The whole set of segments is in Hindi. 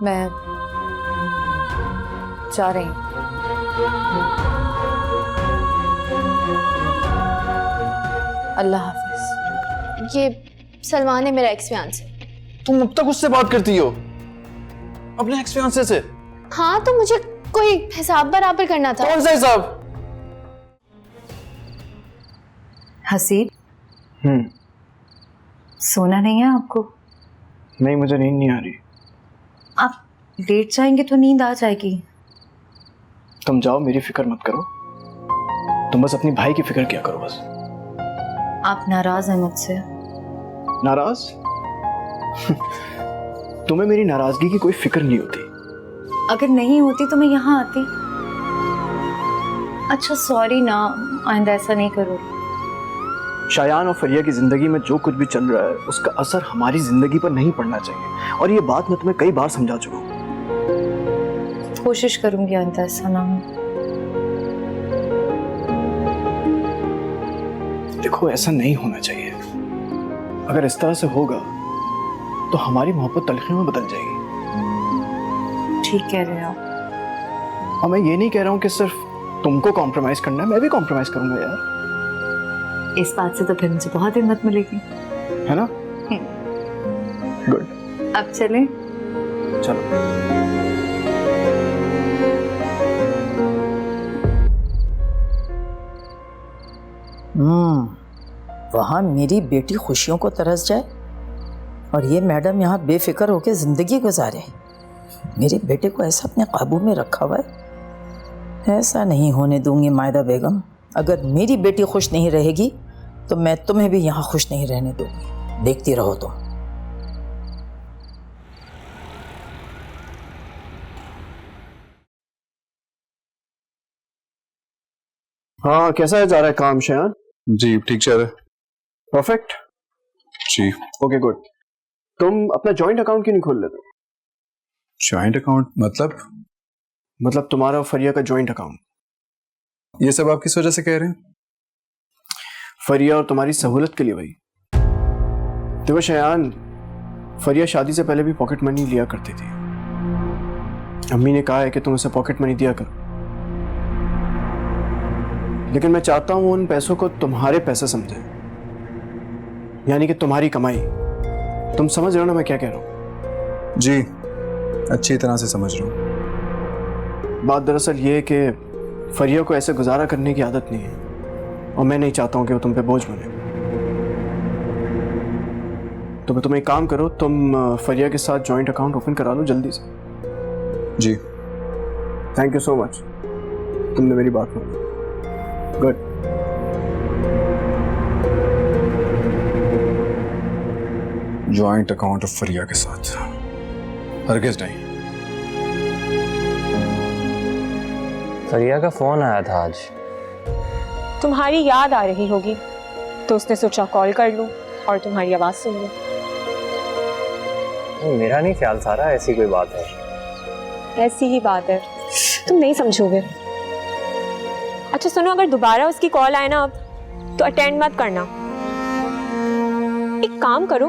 मैं जा रही हूँ। अल्लाह हाफिज। ये सलमान है, मेरा एक्स फियांसे। तुम अब तक उससे बात करती हो, अपने एक्स फियांसे से? हाँ, तो मुझे कोई हिसाब बराबर करना था। कौन सा हिसाब? हसीब, सोना नहीं है आपको? नहीं, मुझे नींद नहीं आ रही। आप लेट जाएंगे तो नींद आ जाएगी। तुम जाओ, मेरी फिक्र मत करो, तुम बस अपनी भाई की फिक्र किया करो बस। आप नाराज हैं मुझसे? नाराज? तुम्हें मेरी नाराजगी की कोई फिक्र नहीं होती। अगर नहीं होती तो मैं यहाँ आती। अच्छा सॉरी ना, आइंदा ऐसा नहीं करो। शायान और फरिया की जिंदगी में जो कुछ भी चल रहा है उसका असर हमारी जिंदगी पर नहीं पड़ना चाहिए, और ये बात मैं तुम्हें कई बार समझा चुका हूँ। कोशिश करूंगी आइंदा ऐसा ना हो। देखो, ऐसा नहीं होना चाहिए। अगर इस तरह से होगा तो हमारी मोहब्बत तलखी में बदल जाएगी। ठीक कह रहे हो। और मैं ये नहीं कह रहा हूँ कि सिर्फ तुमको कॉम्प्रोमाइज करना है, मैं भी कॉम्प्रोमाइज करूंगा यार। इस बात से तो फिर मुझे बहुत हिम्मत मिलेगी, है ना? गुड। अब चलें? चलो। वहाँ मेरी बेटी खुशियों को तरस जाए और ये मैडम यहाँ बेफिक्र होकर ज़िंदगी गुजारे। मेरे बेटे को ऐसा अपने काबू में रखा हुआ है। ऐसा नहीं होने दूंगी मायदा बेगम। अगर मेरी बेटी खुश नहीं रहेगी तो मैं तुम्हें भी यहाँ खुश नहीं रहने दूंगी। देखती रहो तुम। हाँ, कैसा जा रहा है काम शायान? जी ठीक चल रहा है। परफेक्ट। जी ओके गुड। तुम अपना जॉइंट अकाउंट क्यों नहीं खोल लेते? जॉइंट अकाउंट मतलब तुम्हारा और फरिया का जॉइंट अकाउंट। ये सब आप किस वजह से कह रहे हैं? फरिया और तुम्हारी सहूलत के लिए भाई। देखो शायान, फरिया शादी से पहले भी पॉकेट मनी लिया करती थी। अम्मी ने कहा है कि तुम उसे पॉकेट मनी दिया करो, लेकिन मैं चाहता हूं उन पैसों को तुम्हारे पैसे समझे, यानी कि तुम्हारी कमाई। तुम समझ रहे हो ना मैं क्या कह रहा हूं? जी अच्छी तरह से समझ रहा हूँ। बात दरअसल ये है कि फरिया को ऐसे गुजारा करने की आदत नहीं है, और मैं नहीं चाहता हूं कि वो तुम पे बोझ बने। तो तुम एक काम करो, तुम फरिया के साथ जॉइंट अकाउंट ओपन करा लो जल्दी से। जी थैंक यू सो मच, तुमने मेरी बात मानी। गुड। जॉइंट अकाउंट ऑफ फरिया के साथ हरगिज नहीं। फरिया का फोन आया था आज। तुम्हारी याद आ रही होगी तो उसने सोचा कॉल कर लूं और तुम्हारी आवाज सुन लूं। मेरा नहीं ख्याल सारा ऐसी कोई बात है। ऐसी ही बात है, तुम नहीं समझोगे। अच्छा सुनो, अगर दोबारा उसकी कॉल आए ना अब, तो अटेंड मत करना। एक काम करो,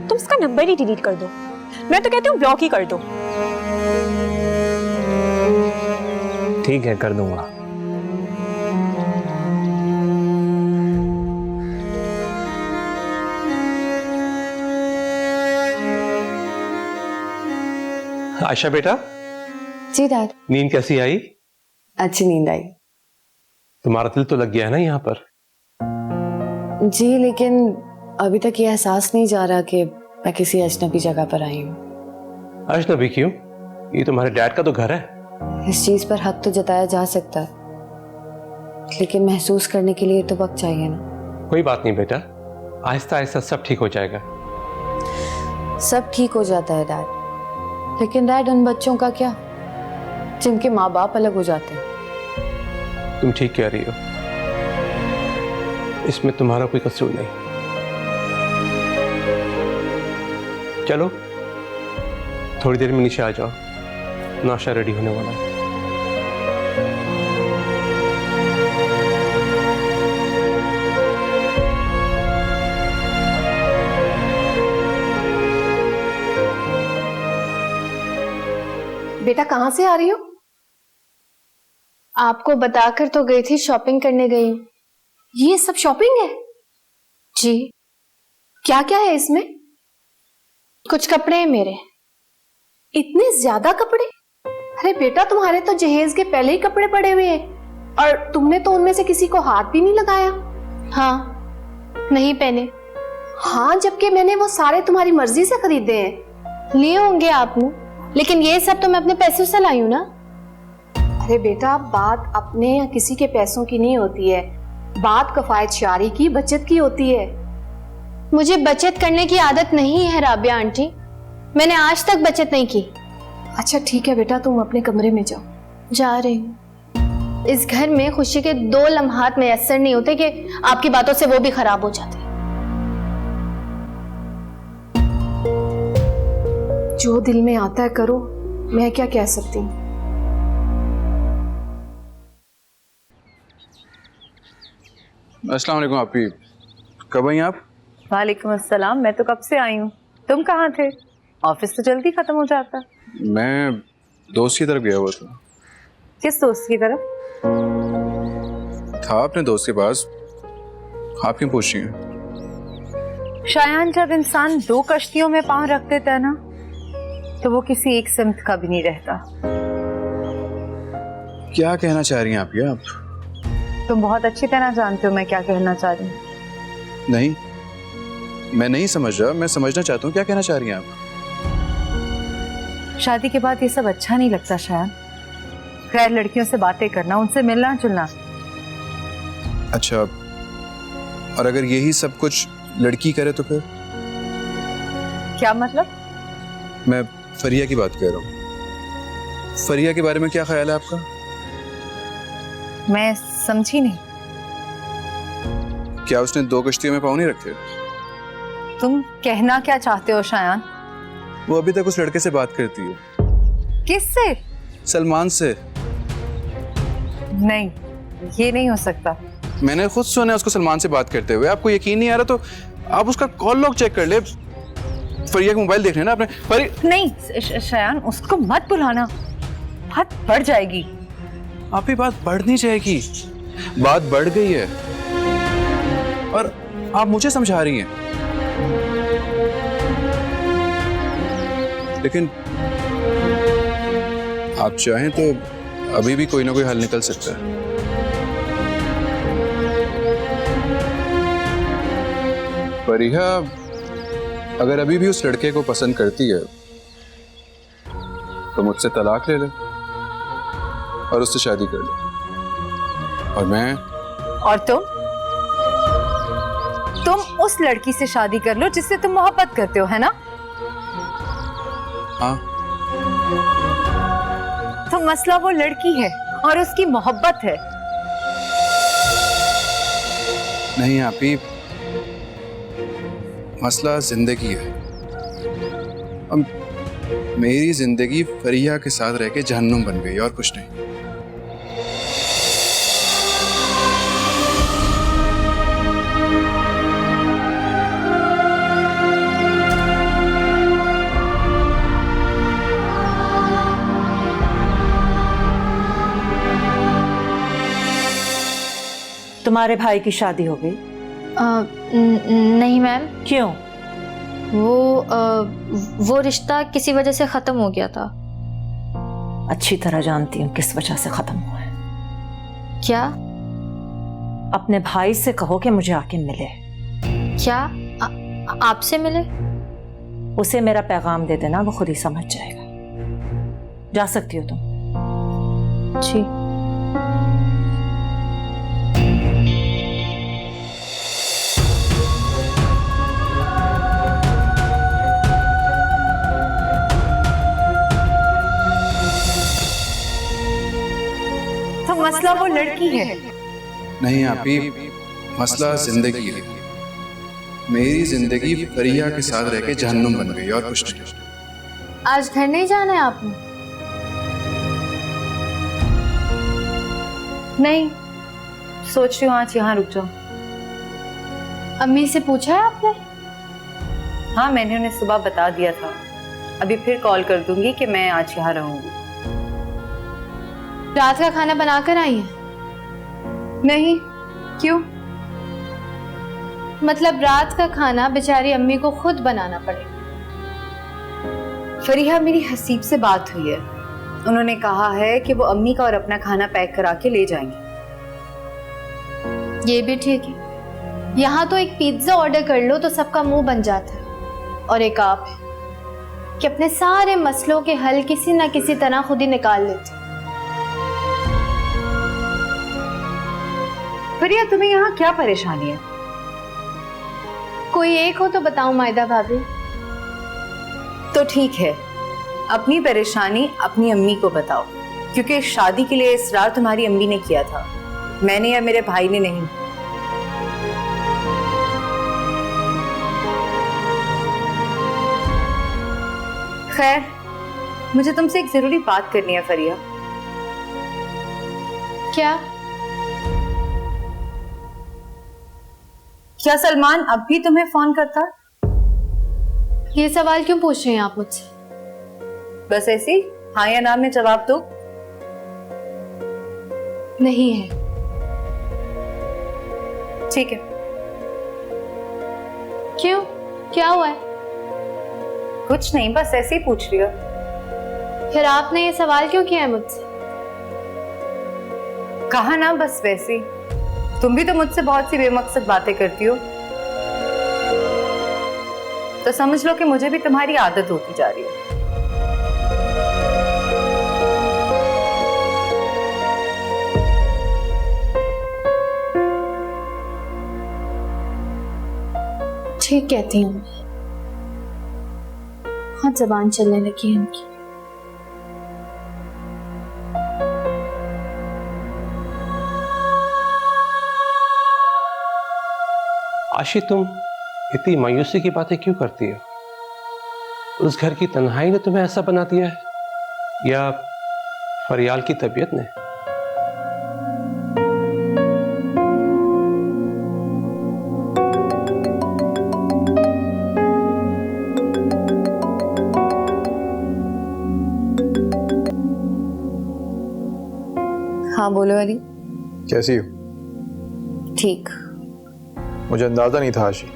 तुम उसका नंबर ही डिलीट कर दो। मैं तो कहती हूँ ब्लॉक ही कर दो। ठीक है, कर दूंगा। आयशा बेटा, जी डैड। नींद कैसी आई? अच्छी नींद आई। तुम्हारा दिल तो लग गया है ना यहाँ पर? जी, लेकिन अभी तक ये एहसास नहीं जा रहा कि मैं किसी अजनबी जगह पर आई हूँ। अजनबी क्यों? ये तुम्हारे डैड का तो घर है। इस चीज पर हक तो जताया जा सकता है, लेकिन महसूस करने के लिए तो वक्त चाहिए ना। कोई बात नहीं बेटा, आहिस्ता आहिस्ता सब ठीक हो जाएगा। सब ठीक हो जाता है डैड, लेकिन डैड उन बच्चों का क्या जिनके माँ बाप अलग हो जाते हैं? तुम ठीक कह रही हो, इसमें तुम्हारा कोई कसूर नहीं। चलो थोड़ी देर में नीचे आ जाओ, नाश्ता रेडी होने वाला है। बेटा कहाँ से आ रही हो? आपको बताकर तो गई थी, शॉपिंग करने गई हूँ। ये सब शॉपिंग है? जी, क्या क्या है इसमें? कुछ कपड़े हैं मेरे। इतने ज्यादा कपड़े? अरे बेटा, तुम्हारे तो जहेज के पहले ही कपड़े पड़े हुए हैं और तुमने तो उनमें से किसी को हाथ भी नहीं लगाया। हाँ, नहीं पहने। हाँ, जबकि मैंने वो सारे तुम्हारी मर्जी से खरीदे हैं। लिए होंगे आपने, लेकिन ये सब तो मैं अपने पैसों से लाई हूँ ना। अरे बेटा, बात अपने या किसी के पैसों की नहीं होती है, बात कफायत शारी की, बचत की होती है। मुझे बचत करने की आदत नहीं है राबिया आंटी, मैंने आज तक बचत नहीं की। अच्छा ठीक है बेटा, तुम अपने कमरे में जाओ। जा रही हूँ। इस घर में खुशी के 2 लम्हात मैसर नहीं होते कि आपकी बातों से वो भी खराब हो जाते। जो दिल में आता है करो, मैं क्या कह सकती हूँ। अस्सलाम वालेकुम। आप ही कब आई आप? वालेकुम अस्सलाम। मैं तो कब से आई हूँ, तुम कहाँ थे? ऑफिस तो जल्दी खत्म हो जाता। मैं दोस्त की तरफ गया हुआ था। किस दोस्त की तरफ? था अपने दोस्त के पास। आप क्यों पूछ रही हैं? शायान, जब इंसान 2 कश्तियों में पांव रख देता है ना, तो वो किसी एक सिमत का भी नहीं रहता। क्या कहना चाह रही हैं आप? ये आप तुम बहुत अच्छी तरह जानते हो मैं क्या कहना चाह रही हूँ। नहीं, मैं नहीं समझ रहा। मैं समझना चाहता हूँ क्या कहना चाह रही हैं आप। शादी के बाद ये सब अच्छा नहीं लगता शायान। खैर, लड़कियों से बातें करना, उनसे मिलना जुलना। अच्छा, और अगर यही सब कुछ लड़की करे तो फिर? क्या मतलब? मैं फरिया की बात कर रहा हूँ। फरिया के बारे में क्या ख्याल है आपका? मैं समझी नहीं। क्या उसने 2 कश्तियों में पाँव नहीं रखे? तुम कहना क्या चाहते हो शायान? वो अभी तक उस लड़के से बात करती है। किससे? सलमान से। नहीं, ये नहीं हो सकता। मैंने खुद सुना है उसको सलमान से बात करते हुए। आपको यकीन नहीं आ रहा तो आप उसका कॉल लॉग चेक कर ले। फरिया का मोबाइल देख लेना आपने। नहीं शायान, उसको मत बुलाना, बात बढ़ जाएगी। आप ही बात बढ़ नहीं जाएगी, बात बढ़ गई है और आप मुझे समझा रही हैं। लेकिन आप चाहें तो अभी भी कोई ना कोई हल निकल सकता है। फरिया अगर अभी भी उस लड़के को पसंद करती है तो मुझसे तलाक ले ले और उससे शादी कर ले। और मैं और तुम उस लड़की से शादी कर लो जिससे तुम मोहब्बत करते हो, है ना? हाँ। तो मसला वो लड़की है और उसकी मोहब्बत है। नहीं आपी, मसला जिंदगी है। अब मेरी जिंदगी फरिया के साथ रह के जहन्नुम बन गई और कुछ नहीं। तुम्हारे भाई की शादी हो गई? नहीं मैम। क्यों? वो रिश्ता किसी वजह से खत्म हो गया था। अच्छी तरह जानती हूँ किस वजह से खत्म हुआ है। क्या? अपने भाई से कहो कि मुझे आके मिले। क्या? आपसे मिले? उसे मेरा पैगाम दे देना, वो खुद ही समझ जाएगा। जा सकती हो तुम। जी। तो मसला वो लड़की है। नहीं आपी, मसला जिंदगी है। मेरी जिंदगी फरिया के साथ रह के जहन्नुम बन गई और कुछ नहीं। आज घर नहीं जाना है आपने? नहीं, सोच रही हूँ आज यहाँ रुक जाऊं। अम्मी से पूछा है आपने? हाँ, मैंने उन्हें सुबह बता दिया था। अभी फिर कॉल कर दूंगी कि मैं आज यहाँ रहूंगी। रात का खाना बनाकर आई हैं? नहीं, क्यों? मतलब रात का खाना बेचारी अम्मी को खुद बनाना पड़ेगा। फरीहा, मेरी हसीब से बात हुई है। उन्होंने कहा है कि वो अम्मी का और अपना खाना पैक करा के ले जाएंगे। ये भी ठीक है। यहाँ तो एक पिज्जा ऑर्डर कर लो तो सबका मुंह बन जाता है, और एक आप है कि अपने सारे मसलों के हल किसी ना किसी तरह खुद ही निकाल लेते। फरीहा, तुम्हें यहाँ क्या परेशानी है? कोई एक हो तो बताओ मायदा भाभी। तो ठीक है, अपनी परेशानी अपनी अम्मी को बताओ, क्योंकि शादी के लिए इसरार तुम्हारी अम्मी ने किया था, मैंने या मेरे भाई ने नहीं। खैर, मुझे तुमसे एक जरूरी बात करनी है फरीहा। क्या सलमान अब भी तुम्हें फोन करता? ये सवाल क्यों पूछ रहे हैं आप मुझसे? बस ऐसे ही हाँ या ना में जवाब दो। नहीं है। ठीक है। क्यों, क्या हुआ है? कुछ नहीं, बस ऐसे ही पूछ रही हो। फिर आपने ये सवाल क्यों किया है मुझसे? कहा ना, बस वैसे ही। तुम भी तो मुझसे बहुत सी बेमकसद बातें करती हो, तो समझ लो कि मुझे भी तुम्हारी आदत होती जा रही है। ठीक कहती हूँ, बहुत जबान चलने लगी है इनकी। आशी, तुम इतनी मायूसी की बातें क्यों करती हो? उस घर की तन्हाई ने तुम्हें ऐसा बना दिया है या फरियाल की तबीयत ने? हाँ बोलो अली। कैसी हो? ठीक। मुझे अंदाजा नहीं था आशी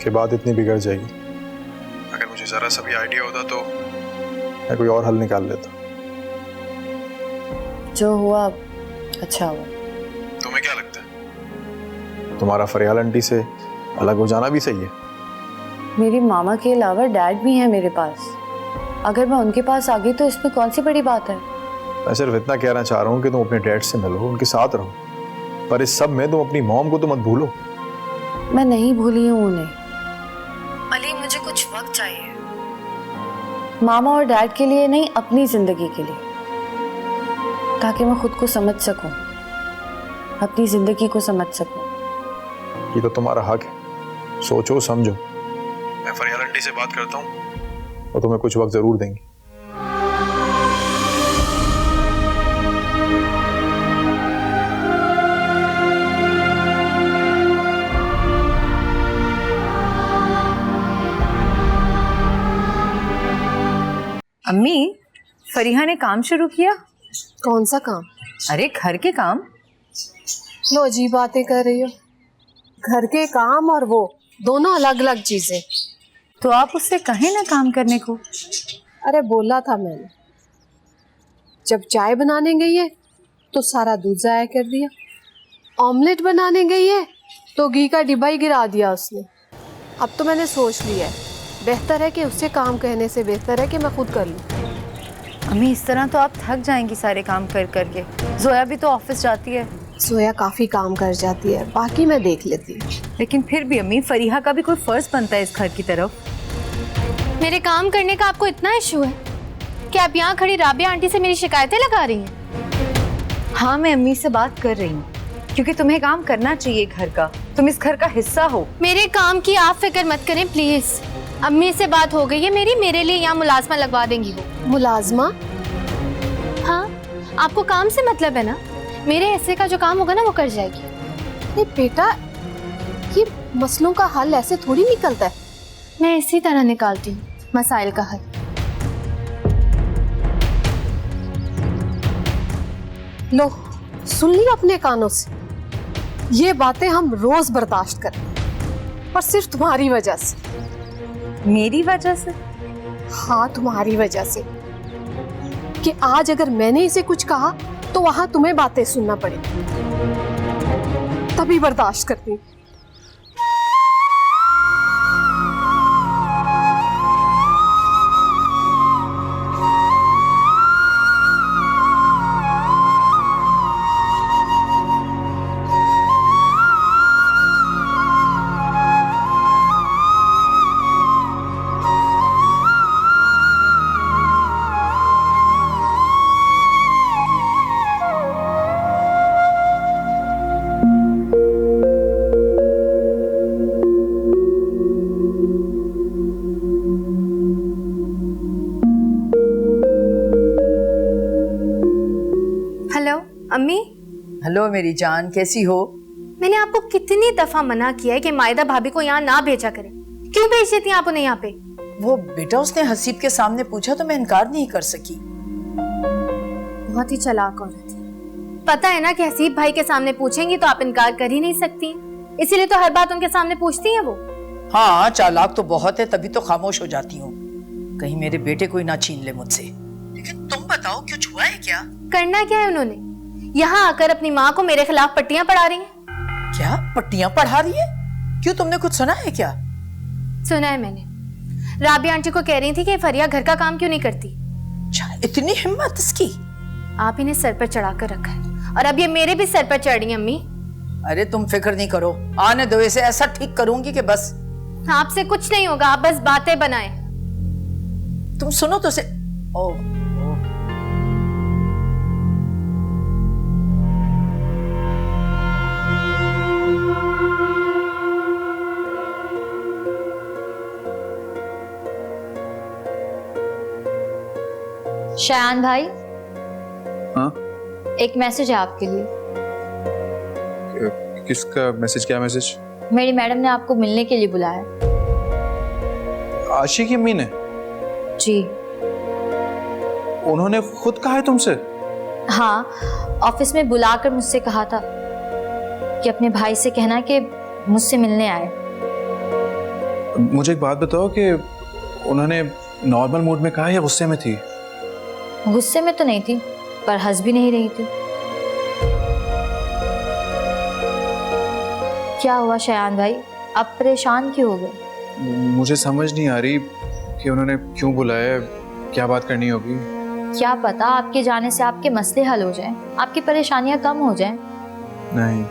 कि बात इतनी बिगड़ जाएगी। अगर मुझे जरा सा भी आइडिया होता तो मैं कोई और हल निकाल लेता। जो हुआ अच्छा हुआ। तुम्हें क्या लगता है तुम्हारा फरियाल आंटी से अलग हो जाना भी सही है? मेरी मामा के अलावा डैड भी है मेरे पास। अगर मैं उनके पास आ गई तो इसमें कौन सी बड़ी बात है? मैं सिर्फ इतना कहना चाह रहा हूँ कि तुम अपने डैड से मिलो, उनके साथ रहो, पर इस सब में तुम अपनी मॉम को तो मत भूलो। मैं नहीं भूली हूँ उन्हें। अली, मुझे कुछ वक्त चाहिए, मामा और डैड के लिए नहीं, अपनी जिंदगी के लिए, ताकि मैं खुद को समझ सकूं, अपनी जिंदगी को समझ सकूं। ये तो तुम्हारा हक है, सोचो समझो। मैं फरियाल आंटी से बात करता हूँ और तुम्हें कुछ वक्त जरूर देंगी। अम्मी, फरीहा ने काम शुरू किया? कौन सा काम? अरे घर के काम। लो अजीब बातें कर रही हो। घर के काम और वो दोनों अलग अलग चीजें। तो आप उससे कहें ना काम करने को। अरे बोला था मैंने, जब चाय बनाने गई है तो सारा दूध जाया कर दिया, ऑमलेट बनाने गई है तो घी का डिब्बा ही गिरा दिया उसने। अब तो मैंने सोच लिया है, बेहतर है कि उससे काम कहने से बेहतर है कि मैं खुद कर लूँ। अम्मी, इस तरह तो आप थक जाएंगी सारे काम कर करके। जोया भी तो ऑफिस जाती है। सोया काफी काम कर जाती है, बाकी मैं देख लेती हूँ। लेकिन फिर भी अम्मी, फरीहा का भी कोई फर्ज बनता है इस घर की तरफ। मेरे काम करने का आपको इतना इशू है कि आप यहाँ खड़ी राबिया आंटी से मेरी शिकायतें लगा रही हैं? हाँ, मैं अम्मी से बात कर रही हूँ, क्योंकि तुम्हें काम करना चाहिए घर का। तुम इस घर का हिस्सा हो। मेरे काम की आप फिक्र मत करें प्लीज। अम्मी से बात हो गई है मेरी, मेरे लिए यहाँ मुलाजमा लगवा देंगी वो। मुलाजमा? हाँ, आपको काम से मतलब है ना, मेरे हिस्से का जो काम होगा ना वो कर जाएगी। अरे बेटा, ये मसलों का हल ऐसे थोड़ी निकलता है। मैं इसी तरह निकालती हूँ मसाइल का हल। लो, सुन ली अपने कानों से। ये बातें हम रोज बर्दाश्त करें, और सिर्फ तुम्हारी वजह से। मेरी वजह से? हाँ, तुम्हारी वजह से। कि आज अगर मैंने इसे कुछ कहा तो वहां तुम्हें बातें सुनना पड़े, तभी बर्दाश्त करती हूँ। अम्मी। हेलो मेरी जान, कैसी हो? मैंने आपको कितनी दफा मना किया है कि मायदा भाभी को यहाँ ना भेजा करें। क्यों भेज देती हैं आप उन्हें यहाँ पे? वो बेटा उसने हसीब के सामने पूछा तो मैं इनकार नहीं कर सकी। बहुत ही चालाक औरत है। पता है ना कि हसीब भाई के सामने पूछेंगी तो आप इनकार कर ही नहीं सकती, इसीलिए तो हर बात उनके सामने पूछती है वो। हाँ, चालाक तो बहुत है, तभी तो खामोश हो जाती हूँ, कहीं मेरे बेटे को ही ना छीन ले मुझसे। लेकिन तुम बताओ, कुछ हुआ है क्या? करना क्या है उन्होंने? यहाँ आकर अपनी माँ को मेरे खिलाफ पट्टियां पढ़ा रही हैं। क्या पट्टियां पढ़ा रही है? क्यों, तुमने कुछ सुना है क्या? सुना है मैंने। राबिया आंटी को कह रही थी कि फरिया घर का काम क्यों नहीं करती। इतनी हिम्मत इसकी? आप इन्हें सर पर चढ़ा कर रखा है और अब ये मेरे भी सर पर चढ़ रही है। अम्मी अरे तुम फिक्र नहीं करो, आने दो इसे, ऐसा ठीक करूंगी कि बस। आपसे कुछ नहीं होगा, आप बस बातें बनाएं। तुम सुनो तो से। ओ शायान भाई। हाँ? एक मैसेज है आपके लिए। किसका मैसेज? क्या मैसेज? मेरी मैडम ने आपको मिलने के लिए बुलाया। आशी की अम्मी ने? जी। उन्होंने खुद कहा है तुमसे? हाँ, ऑफिस में बुलाकर मुझसे कहा था कि अपने भाई से कहना कि मुझसे मिलने आए। मुझे एक बात बताओ कि उन्होंने नॉर्मल मूड में कहा या गुस्से में थी? गुस्से में तो नहीं थी, पर हंस भी नहीं रही थी। क्या हुआ शायान भाई, आप परेशान क्यों हो गए? मुझे समझ नहीं आ रही कि उन्होंने क्यों बुलाया, क्या बात करनी होगी। क्या पता आपके जाने से आपके मसले हल हो जाएं, आपकी परेशानियां कम हो जाएं। नहीं,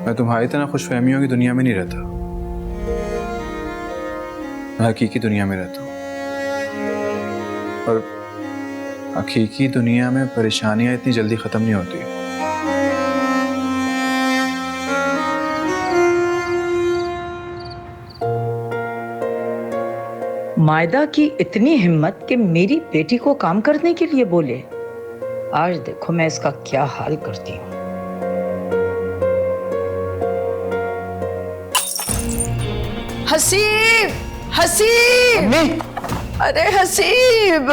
मैं तुम्हारी तरह खुशफहमियों की दुनिया में नहीं रहता, मैं हकीकी दुनिया में रहता हूँ। और हकीकी दुनिया में परेशानियां इतनी जल्दी खत्म नहीं होती। मायदा की इतनी हिम्मत कि मेरी बेटी को काम करने के लिए बोले। आज देखो मैं इसका क्या हाल करती हूँ। हसीब, हसीब। अम्मी! अरे हसीब,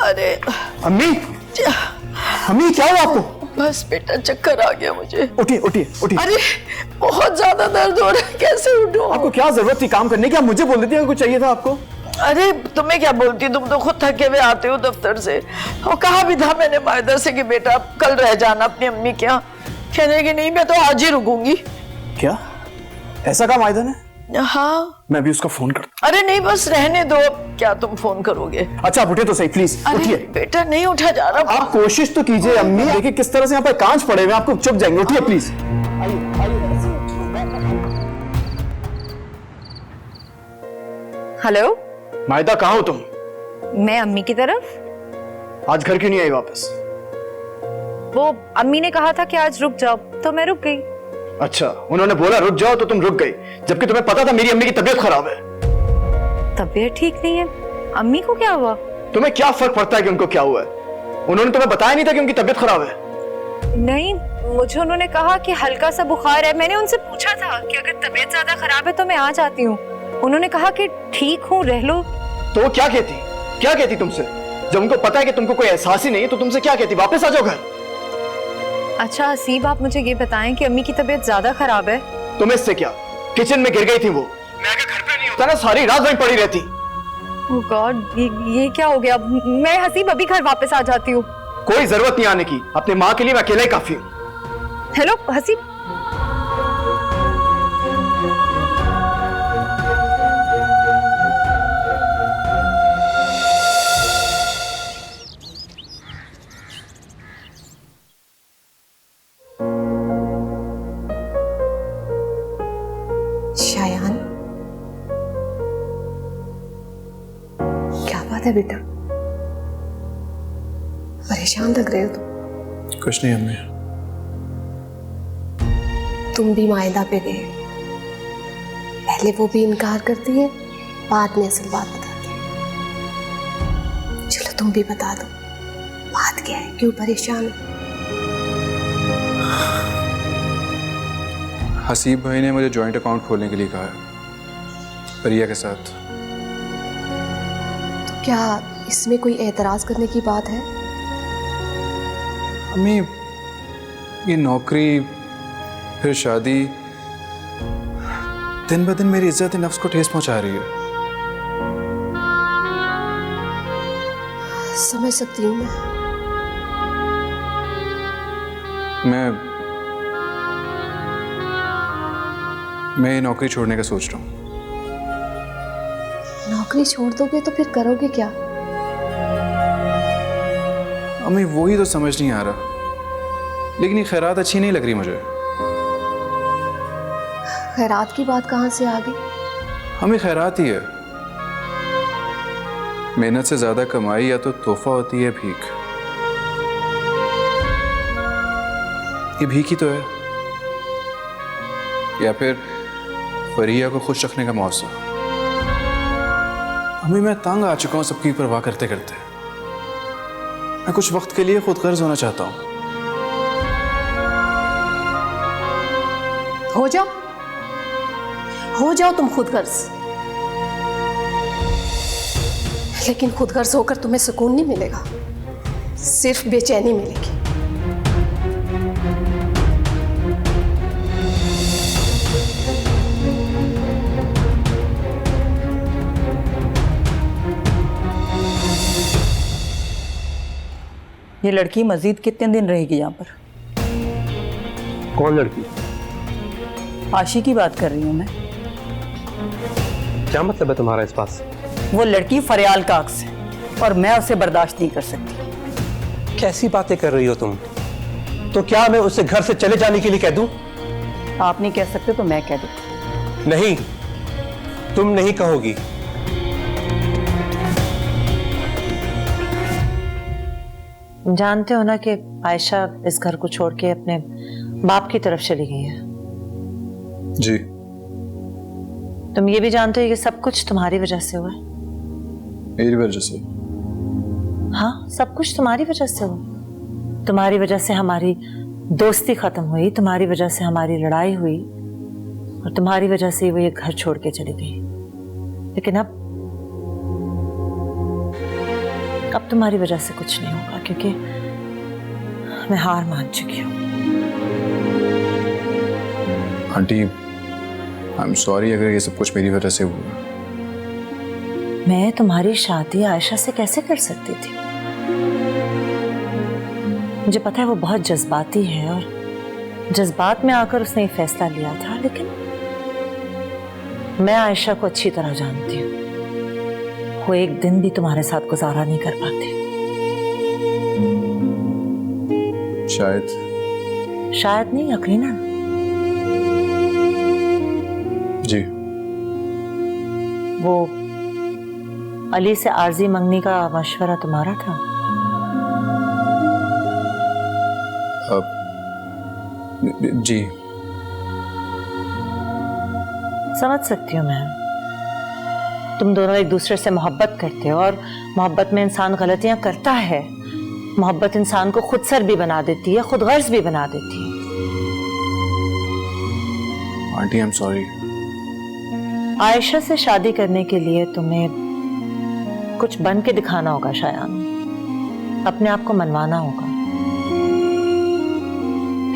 अरे अम्मी! अम्मी क्या हुआ आपको? बस बेटा चक्कर आ गया मुझे। उठिए उठिए उठिए। अरे बहुत ज्यादा दर्द हो रहा है, कैसे उठूं? आपको क्या जरूरत थी काम करने की? आप मुझे बोल देती हैं कुछ चाहिए था आपको। अरे तुम्हें क्या बोलती, तुम तो खुद थके हुए आते हो दफ्तर से। और कहा भी था मैंने मायदा से कि बेटा कल रह जाना अपनी अम्मी के यहाँ। कहने की नहीं, मैं तो आज ही रुकूंगी। क्या ऐसा कहा मायदा ने? हाँ, मैं भी उसका फोन करता। अरे नहीं, बस रहने दो, अब क्या तुम फोन करोगे? अच्छा आप उठे तो सही प्लीज। अरे बेटा नहीं उठा जा रहा। आप कोशिश तो कीजिए अम्मी। देखिए किस तरह से यहाँ पर कांच पड़े हुए, आपको चुप जाएंगे। उठिए प्लीज। हेलो मायदा, कहाँ हो तुम? मैं अम्मी की तरफ। आज घर क्यों नहीं आई वापस? वो अम्मी ने कहा था कि आज रुक जाओ, तो मैं रुक गई। अच्छा, उन्होंने बोला रुक जाओ तो तुम रुक गई, जबकि तुम्हें पता था मेरी अम्मी की तबीयत खराब है। तबीयत ठीक नहीं है? अम्मी को क्या हुआ? तुम्हें क्या फर्क पड़ता है कि उनको क्या हुआ है? उन्होंने तुम्हें बताया नहीं था कि उनकी तबीयत खराब है? नहीं, मुझे उन्होंने कहा कि हल्का सा बुखार है। मैंने उनसे पूछा था कि अगर तबीयत ज्यादा खराब है तो मैं आ जाती हूँ। उन्होंने कहा कि ठीक हूँ, रह लो। तो वो क्या कहती? क्या कहती तुमसे? जब उनको पता है कि तुमको कोई एहसास ही नहीं है तो तुमसे क्या कहती? वापस आ जाओ घर। अच्छा हसीब, आप मुझे ये बताएं कि अम्मी की तबीयत ज्यादा खराब है? तुम्हें इससे क्या? किचन में गिर गई थी वो। मैं अगर घर पे नहीं होता ना सारी रात वहीं पड़ी रहती। ओह गॉड, ये क्या हो गया? मैं हसीब अभी घर वापस आ जाती हूँ। कोई जरूरत नहीं आने की, अपनी माँ के लिए मैं अकेला ही काफी हूँ। हेलो हसीब। शायान, क्या बात है बेटा? परेशान लग रहे हो तुम। कुछ नहीं अम्मी। तुम भी मायदा पे गए, पहले वो भी इनकार करती है, बाद में असल बात बताती है। चलो तुम भी बता दो, बात क्या है, क्यों परेशान हो? हसीब भाई ने मुझे जॉइंट अकाउंट खोलने के लिए कहा है फरिया के साथ। तो क्या इसमें कोई एतराज करने की बात है? अम्मी, ये नौकरी फिर शादी दिन ब दिन मेरी इज्जत नफ्स को ठेस पहुंचा रही है। समझ सकती हूँ मैं ये नौकरी छोड़ने का सोच रहा हूँ। नौकरी छोड़ दोगे तो फिर करोगे क्या? अम्मी वही तो समझ नहीं आ रहा, लेकिन ये खैरात अच्छी नहीं लग रही मुझे। खैरात की बात कहाँ से आ गई? हमें खैरात ही है। मेहनत से ज्यादा कमाई या तो तोहफा होती है भीख। ये भीख ही तो है, या फिर फरिया को खुश रखने का मौसम। अम्मी मैं तंग आ चुका हूं सबकी परवाह करते करते। मैं कुछ वक्त के लिए खुद गर्ज होना चाहता हूं। हो जाओ तुम खुद गर्ज, लेकिन खुद गर्ज होकर तुम्हें सुकून नहीं मिलेगा, सिर्फ बेचैनी मिलेगी। ये लड़की मजीद कितने दिन रहेगी यहाँ पर? कौन लड़की? आशी की बात कर रही हूँ मैं। क्या मतलब है तुम्हारा इस बात से? वो लड़की फरियाल का अक्स है और मैं उसे बर्दाश्त नहीं कर सकती। कैसी बातें कर रही हो तुम? तो क्या मैं उसे घर से चले जाने के लिए कह दूं? आप नहीं कह सकते तो मैं कह दूं। नहीं, तुम नहीं कहोगी। जानते हो ना कि आयशा इस घर को छोड़ के अपने बाप की तरफ चली गई है। जी। तुम ये भी जानते हो कि सब कुछ तुम्हारी वजह से हुआ है। मेरी वजह से? हाँ, सब कुछ तुम्हारी वजह से हुआ। तुम्हारी वजह से हमारी दोस्ती खत्म हुई, तुम्हारी वजह से हमारी लड़ाई हुई, और तुम्हारी वजह से वो ये घर छोड़ के चली गई। लेकिन अब तुम्हारी वजह से कुछ नहीं होगा, क्योंकि मैं हार मान चुकी हूँ। आंटी, आई एम सॉरी अगर ये सब कुछ मेरी वजह से हुआ। मैं तुम्हारी शादी आयशा से कैसे कर सकती थी? मुझे पता है वो बहुत जज्बाती है और जज्बात में आकर उसने ये फैसला लिया था, लेकिन मैं आयशा को अच्छी तरह जानती हूँ। वो एक दिन भी तुम्हारे साथ गुजारा नहीं कर पाती। शायद नहीं, यकीनन। जी। वो अली से आर्जी मंगने का मशवरा तुम्हारा था? जी। समझ सकती हूँ मैं। तुम दोनों एक दूसरे से मोहब्बत करते हो और मोहब्बत में इंसान गलतियां करता है। मोहब्बत इंसान को खुद सर भी बना देती है, खुद गर्ज भी बना देती है। Aunty, I am sorry. Ayesha से शादी करने के लिए तुम्हें कुछ बन के दिखाना होगा शायान, अपने आप को मनवाना होगा,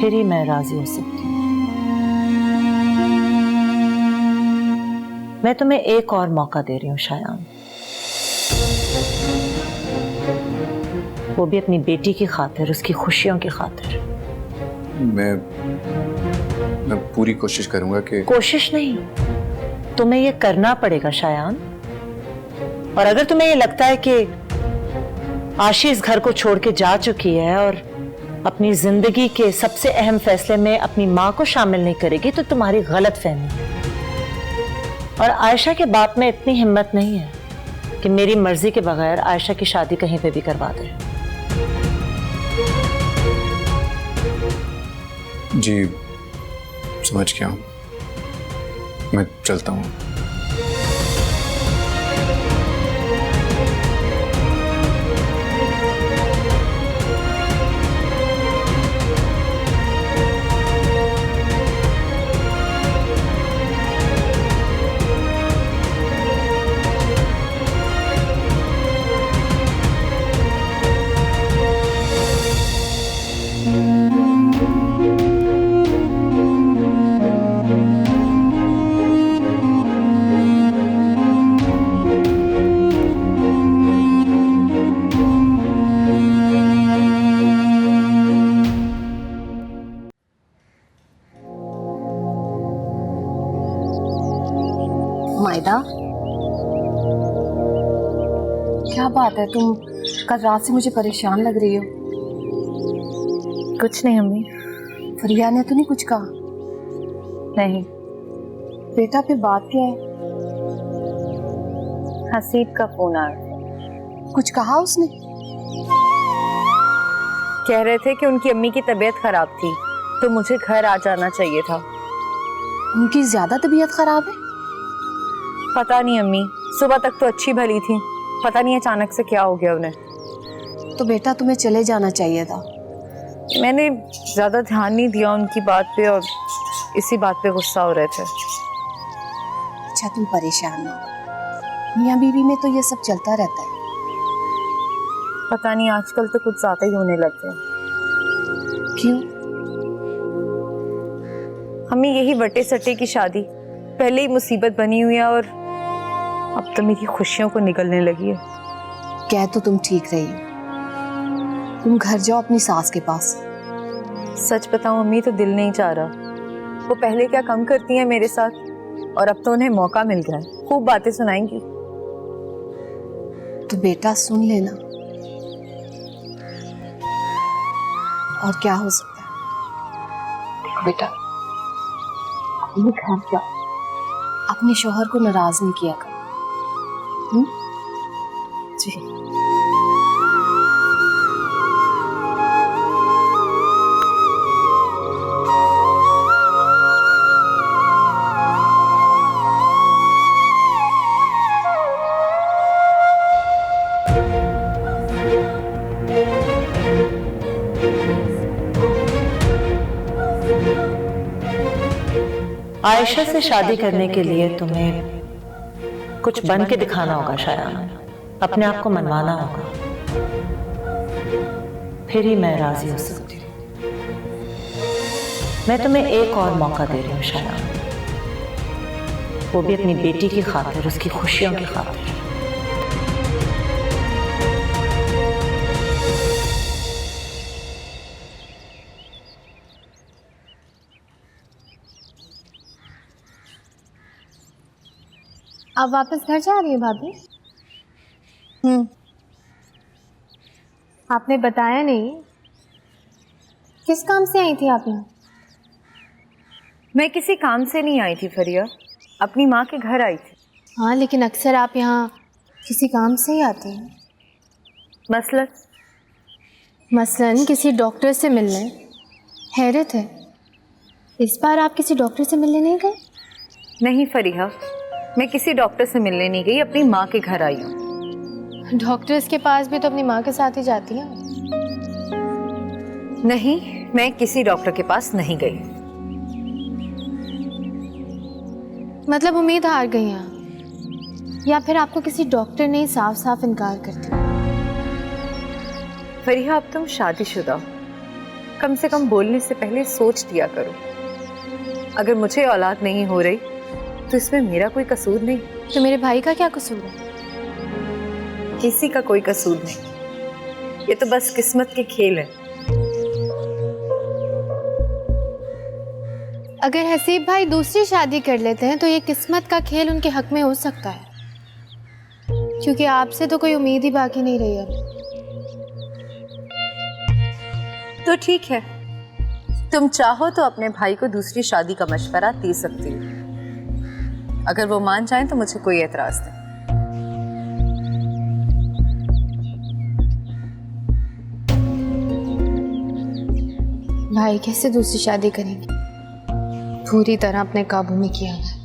फिर ही मैं राजी हो सकती हूँ। मैं तुम्हें एक और मौका दे रही हूँ शायान, वो भी अपनी बेटी की खातिर, उसकी खुशियों की खातिर। मैं पूरी कोशिश करूंगा कि कोशिश नहीं, तुम्हें ये करना पड़ेगा शायान। और अगर तुम्हें ये लगता है कि आशी इस घर को छोड़ के जा चुकी है और अपनी जिंदगी के सबसे अहम फैसले में अपनी माँ को शामिल नहीं करेगी, तो तुम्हारी गलत फहमी है। और आयशा के बाप में इतनी हिम्मत नहीं है कि मेरी मर्जी के बगैर आयशा की शादी कहीं पे भी करवा दे। जी समझ गया हूँ, मैं चलता हूँ। मायदा, क्या बात है, तुम कल रात से मुझे परेशान लग रही हो। कुछ नहीं अम्मी। फरिया ने तो नहीं कुछ कहा? नहीं। बेटा फिर बात क्या है? हसीब का फोन आया। कुछ कहा उसने? कह रहे थे कि उनकी अम्मी की तबीयत खराब थी तो मुझे घर आ जाना चाहिए था। उनकी ज्यादा तबीयत खराब है? पता नहीं अम्मी, सुबह तक तो अच्छी भली थी, पता नहीं अचानक से क्या हो गया उन्हें। तो बेटा तुम्हें चले जाना चाहिए था। मैंने ज्यादा ध्यान नहीं दिया उनकी बात पे और इसी बात पे गुस्सा हो रहे थे। अच्छा तुम परेशान ना हो, मियां बीवी में तो ये सब चलता रहता है। पता नहीं आजकल तो कुछ ज्यादा ही होने लग गया। क्यों? हमें यही वटे सटे की शादी पहले ही मुसीबत बनी हुई है और अब तो मेरी खुशियों को निगलने लगी है। कह तो तुम ठीक रही हो, तुम घर जाओ अपनी सास के पास। सच बताऊं अम्मी तो दिल नहीं चाह रहा। वो पहले क्या कम करती हैं मेरे साथ और अब तो उन्हें मौका मिल गया है, खूब बातें सुनाएंगी। तो बेटा सुन लेना, और क्या हो सकता है। बेटा अपने घर जाओ, अपने शौहर को नाराज नहीं किया कर। जी। आयशा से शादी करने के लिए तुम्हें कुछ बन के दिखाना होगा शायान, अपने आप को मनवाना होगा, फिर ही मैं राजी हो सकती हूँ। मैं तुम्हें एक और मौका दे रही हूँ शायान, वो भी अपनी बेटी की खातिर, उसकी खुशियों की खातिर। आप वापस घर जा रही है भाभी? आपने बताया नहीं, किस काम से आई थी आप यहाँ? मैं किसी काम से नहीं आई थी फरिया, अपनी माँ के घर आई थी। हाँ लेकिन अक्सर आप यहाँ किसी काम से ही आते हैं। मसलन किसी डॉक्टर से मिलने। हैरत है, इस बार आप किसी डॉक्टर से मिलने नहीं गए? नहीं फरिया, मैं किसी डॉक्टर से मिलने नहीं गई, अपनी माँ के घर आई हूँ। डॉक्टर्स के पास भी तो अपनी माँ के साथ ही जाती हैं। नहीं, मैं किसी डॉक्टर के पास नहीं गई। मतलब उम्मीद हार गई हैं? या फिर आपको किसी डॉक्टर ने साफ साफ इनकार कर दिया? फरिया, अब तुम शादीशुदा हो, कम से कम बोलने से पहले सोच लिया करो। अगर मुझे औलाद नहीं हो रही तो इसमें मेरा कोई कसूर नहीं। तो मेरे भाई का क्या कसूर है? किसी का कोई कसूर नहीं, ये तो बस किस्मत के खेल है। अगर हसीब भाई दूसरी शादी कर लेते हैं तो ये किस्मत का खेल उनके हक में हो सकता है, क्योंकि आपसे तो कोई उम्मीद ही बाकी नहीं रही अब। तो ठीक है, तुम चाहो तो अपने भाई को दूसरी शादी का मशवरा दे सकती हो। अगर वो मान जाए तो मुझे कोई एतराज नहीं। भाई कैसे दूसरी शादी करेंगे? पूरी तरह अपने काबू में किया हुआ है।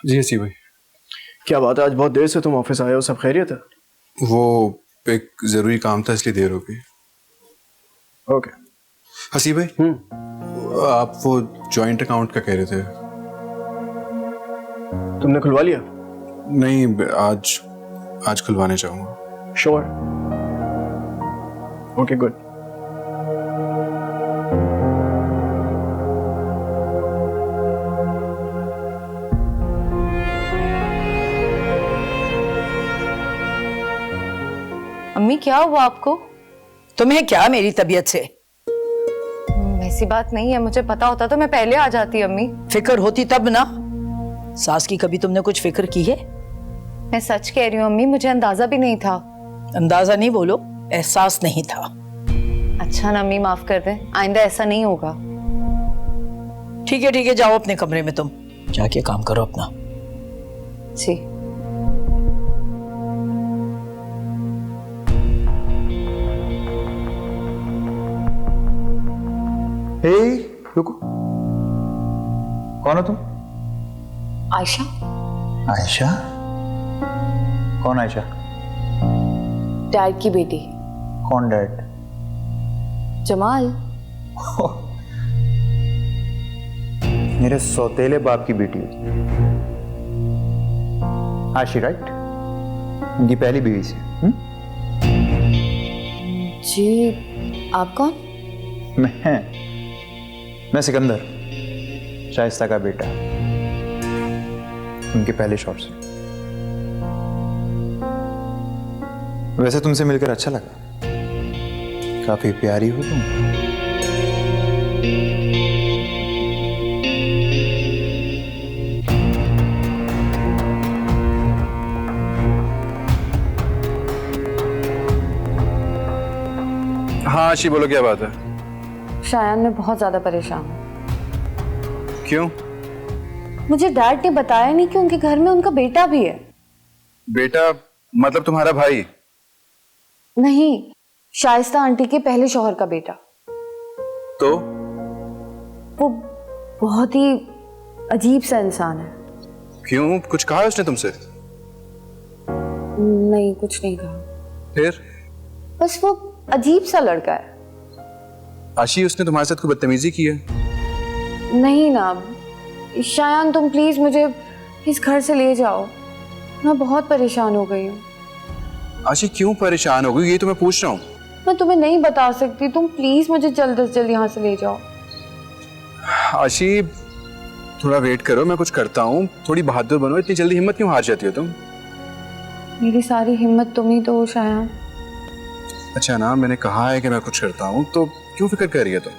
जी हसीब भाई। क्या बात है, आज बहुत देर से तुम ऑफिस आए हो, सब खैरियत है? वो एक जरूरी काम था इसलिए देर हो गई। ओके। हसीब भाई, आप वो जॉइंट अकाउंट का कह रहे थे, तुमने खुलवा लिया? नहीं, आज खुलवाने चाहूंगा। श्योर? Okay, good. अम्मी, क्या हुआ आपको? तुम्हें क्या मेरी तबीयत से? ऐसी बात नहीं है, मुझे पता होता तो मैं पहले आ जाती। अम्मी, फिक्र होती तब ना। सास की कभी तुमने कुछ फिक्र की है? मैं सच कह रही हूँ अम्मी, मुझे अंदाजा भी नहीं था। अंदाजा नहीं बोलो, एहसास नहीं था। अच्छा ना अम्मी, माफ कर दे, आइंदा ऐसा नहीं होगा। ठीक है, जाओ अपने कमरे में, तुम जाके काम करो अपना। जी। हे, रुको, कौन हो तुम? आयशा। आयशा? कौन आयशा? डैड की बेटी। कौन डैड? जमाल। मेरे सौतेले बाप की बेटी है आशी, राइट? उनकी पहली बीवी से। जी, आप कौन? मैं सिकंदर, शाइस्ता का बेटा, उनके पहले शौहर से। वैसे तुमसे मिलकर अच्छा लगा, काफी प्यारी हो तुम। हाँ आशी, बोलो क्या बात है? शायान, मैं बहुत ज्यादा परेशान हूँ। क्यों? मुझे डैड ने बताया नहीं कि उनके घर में उनका बेटा भी है। बेटा मतलब तुम्हारा भाई? नहीं, शाइस्ता आंटी के पहले शौहर का बेटा। तो वो बहुत ही अजीब सा इंसान है। क्यों, कुछ कहा उसने तुमसे? नहीं, कुछ नहीं कहा। फिर? बस वो अजीब सा लड़का है। आशी, उसने तुम्हारे साथ कोई बदतमीजी की है? नहीं ना। शायान, तुम प्लीज मुझे इस घर से ले जाओ, मैं बहुत परेशान हो गई हूँ। आशी, क्यों परेशान हो गई, ये तो मैं पूछ रहा हूँ। मैं तुम्हें नहीं बता सकती, तुम प्लीज मुझे जल्द से जल्द यहाँ से ले जाओ। आशी, थोड़ा वेट करो, मैं कुछ करता हूँ। थोड़ी बहादुर बनो, इतनी जल्दी हिम्मत क्यों हार जाती हो तुम? मेरी सारी हिम्मत तुम ही तो हो शायान। अच्छा ना, मैंने कहा है कि मैं कुछ करता हूँ, तो क्यों फिक्र कर रही है तुम?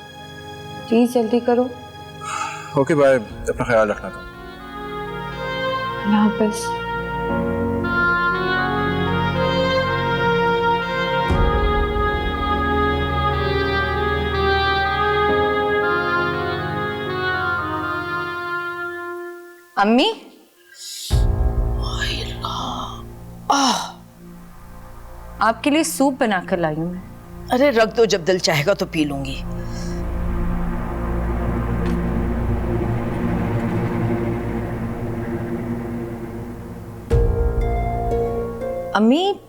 प्लीज जल्दी करो। ओके बाय, अपना ख्याल रखना तुम। अल्लाह हाफिज। अम्मी, आपके लिए सूप बनाकर लाई हूं मैं। अरे रख दो, जब दिल चाहेगा तो पी लूंगी। अम्मी,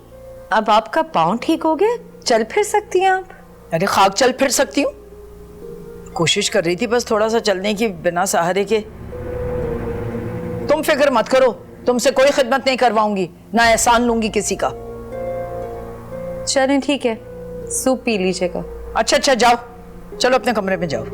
अब आपका पाँव ठीक हो गया, चल फिर सकती हैं आप। अरे खाक चल फिर सकती हूँ, कोशिश कर रही थी बस थोड़ा सा चलने की, बिना सहारे के। तुम फिक्र मत करो, तुमसे कोई खिदमत नहीं करवाऊंगी, ना एहसान लूंगी किसी का। चलें ठीक है, सूप पी लीजिएगा। अच्छा अच्छा, जाओ, चलो अपने कमरे में जाओ।